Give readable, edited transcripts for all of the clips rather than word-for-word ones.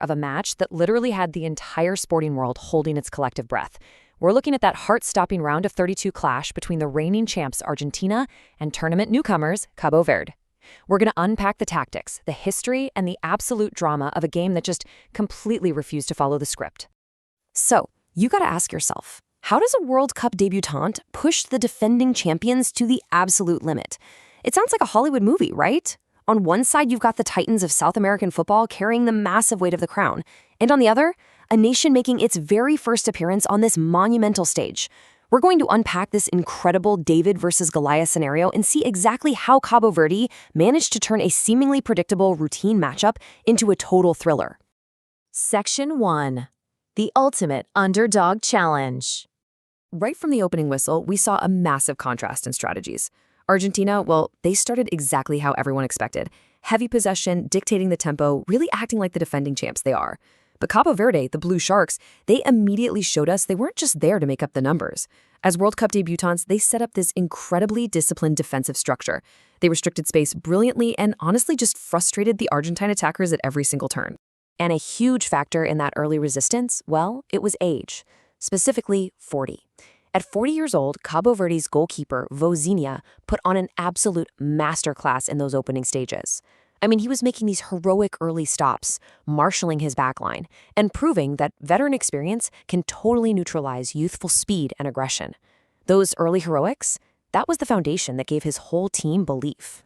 of a match that literally had the entire sporting world holding its collective breath. We're looking at that heart-stopping round of 32 clash between the reigning champs Argentina and tournament newcomers Cabo Verde. We're going to unpack the tactics, the history, and the absolute drama of a game that just completely refused to follow the script. So, you got to ask yourself, how does a World Cup debutante push the defending champions to the absolute limit? It sounds like a Hollywood movie, right? On one side, you've got the titans of South American football carrying the massive weight of the crown. And on the other, a nation making its very first appearance on this monumental stage. We're going to unpack this incredible David versus Goliath scenario and see exactly how Cabo Verde managed to turn a seemingly predictable routine matchup into a total thriller. Section 1. The Ultimate Underdog Challenge. Right from the opening whistle, we saw a massive contrast in strategies. Argentina, well, they started exactly how everyone expected. Heavy possession, dictating the tempo, really acting like the defending champs they are. But Cabo Verde, the Blue Sharks, they immediately showed us they weren't just there to make up the numbers. As World Cup debutants, they set up this incredibly disciplined defensive structure. They restricted space brilliantly and honestly just frustrated the Argentine attackers at every single turn. And a huge factor in that early resistance, well, it was age. Specifically, 40. At 40 years old, Cabo Verde's goalkeeper, Vozinha, put on an absolute masterclass in those opening stages. I mean, he was making these heroic early stops, marshaling his backline, and proving that veteran experience can totally neutralize youthful speed and aggression. Those early heroics, that was the foundation that gave his whole team belief.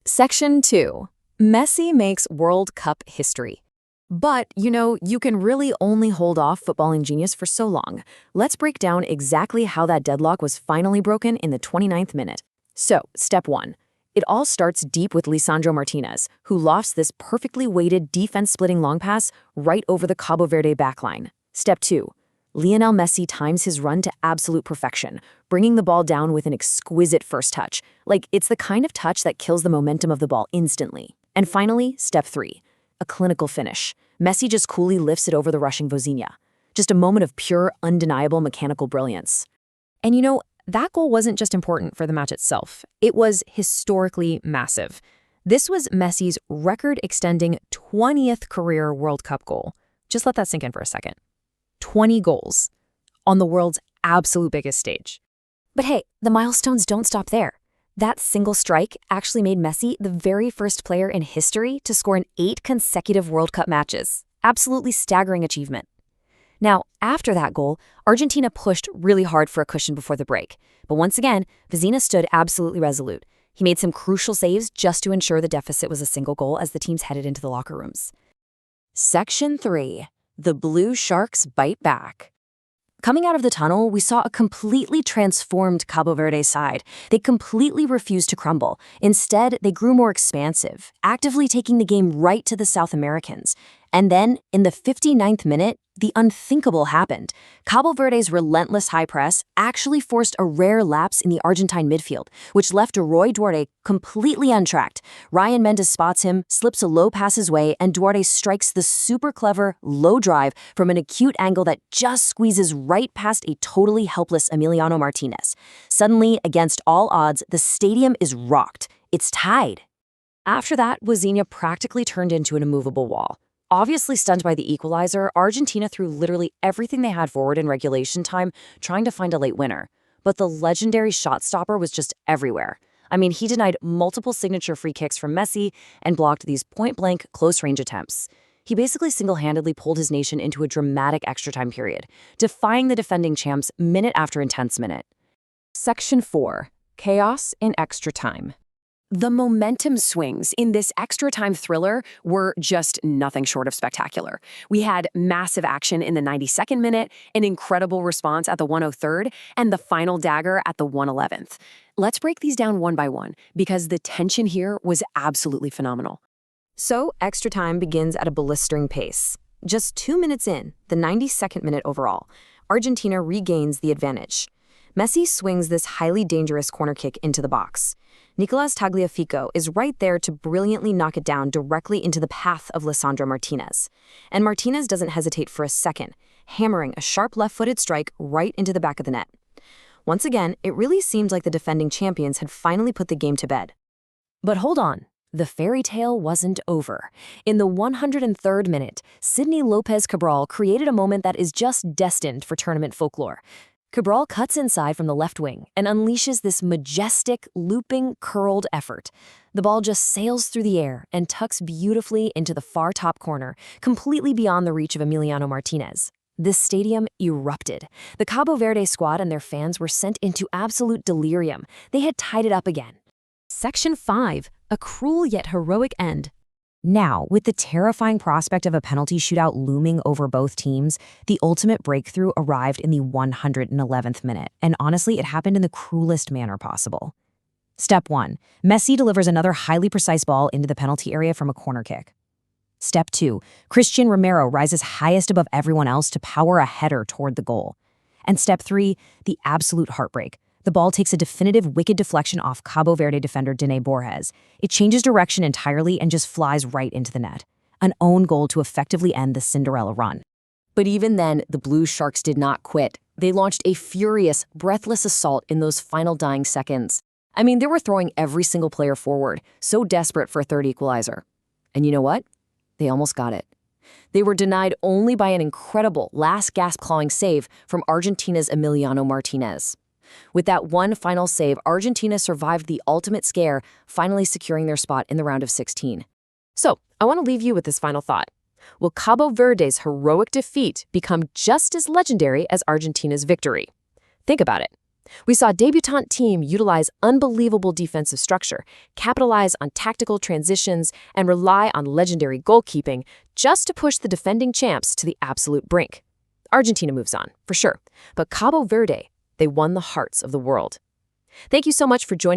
Section 2. Messi makes World Cup history. But, you can really only hold off footballing genius for so long. Let's break down exactly how that deadlock was finally broken in the 29th minute. So, step 1. It all starts deep with Lisandro Martínez, who lofts this perfectly weighted defense-splitting long pass right over the Cabo Verde backline. Step 2. Lionel Messi times his run to absolute perfection, bringing the ball down with an exquisite first touch. Like, it's the kind of touch that kills the momentum of the ball instantly. And finally, step 3. A clinical finish. Messi just coolly lifts it over the rushing Vozinha. Just a moment of pure, undeniable mechanical brilliance. And that goal wasn't just important for the match itself. It was historically massive. This was Messi's record-extending 20th career World Cup goal. Just let that sink in for a second. 20 goals on the world's absolute biggest stage. But hey, the milestones don't stop there. That single strike actually made Messi the very first player in history to score in 8 consecutive World Cup matches. Absolutely staggering achievement. Now, after that goal, Argentina pushed really hard for a cushion before the break. But once again, Vozinha stood absolutely resolute. He made some crucial saves just to ensure the deficit was a single goal as the teams headed into the locker rooms. Section 3. The Blue Sharks bite back. Coming out of the tunnel, we saw a completely transformed Cabo Verde side. They completely refused to crumble. Instead, they grew more expansive, actively taking the game right to the South Americans. And then, in the 59th minute, the unthinkable happened. Cabo Verde's relentless high press actually forced a rare lapse in the Argentine midfield, which left Deroy Duarte completely untracked. Ryan Mendes spots him, slips a low pass his way, and Duarte strikes the super clever low drive from an acute angle that just squeezes right past a totally helpless Emiliano Martínez. Suddenly, against all odds, the stadium is rocked. It's tied. After that, Vozinha practically turned into an immovable wall. Obviously stunned by the equalizer, Argentina threw literally everything they had forward in regulation time, trying to find a late winner. But the legendary shot stopper was just everywhere. I mean, he denied multiple signature free kicks from Messi and blocked these point-blank, close-range attempts. He basically single-handedly pulled his nation into a dramatic extra-time period, defying the defending champs minute after intense minute. Section 4. Chaos in extra time. The momentum swings in this extra-time thriller were just nothing short of spectacular. We had massive action in the 92nd minute, an incredible response at the 103rd, and the final dagger at the 111th. Let's break these down one by one, because the tension here was absolutely phenomenal. So, extra time begins at a blistering pace. Just 2 minutes in, the 92nd minute overall, Argentina regains the advantage. Messi swings this highly dangerous corner kick into the box. Nicolas Tagliafico is right there to brilliantly knock it down directly into the path of Lisandro Martínez. And Martínez doesn't hesitate for a second, hammering a sharp left-footed strike right into the back of the net. Once again, it really seemed like the defending champions had finally put the game to bed. But hold on, The fairy tale wasn't over. In the 103rd minute, Sidny Lopes Cabral created a moment that is just destined for tournament folklore. Cabral cuts inside from the left wing and unleashes this majestic, looping, curled effort. The ball just sails through the air and tucks beautifully into the far top corner, completely beyond the reach of Emiliano Martínez. This stadium erupted. The Cabo Verde squad and their fans were sent into absolute delirium. They had tied it up again. Section 5. A cruel yet heroic end. Now, with the terrifying prospect of a penalty shootout looming over both teams, the ultimate breakthrough arrived in the 111th minute, and honestly, it happened in the cruelest manner possible. Step 1. Messi delivers another highly precise ball into the penalty area from a corner kick. Step 2. Cristian Romero rises highest above everyone else to power a header toward the goal. And Step 3. The absolute heartbreak. The ball takes a definitive wicked deflection off Cabo Verde defender Dené Borges. It changes direction entirely and just flies right into the net. An own goal to effectively end the Cinderella run. But even then, the Blue Sharks did not quit. They launched a furious, breathless assault in those final dying seconds. I mean, they were throwing every single player forward, so desperate for a third equalizer. And you know what? They almost got it. They were denied only by an incredible last-gasp clawing save from Argentina's Emiliano Martínez. With that one final save, Argentina survived the ultimate scare, finally securing their spot in the round of 16. So, I want to leave you with this final thought. Will Cabo Verde's heroic defeat become just as legendary as Argentina's victory? Think about it. We saw a debutant team utilize unbelievable defensive structure, capitalize on tactical transitions, and rely on legendary goalkeeping just to push the defending champs to the absolute brink. Argentina moves on, for sure, but Cabo Verde, they won the hearts of the world. Thank you so much for joining.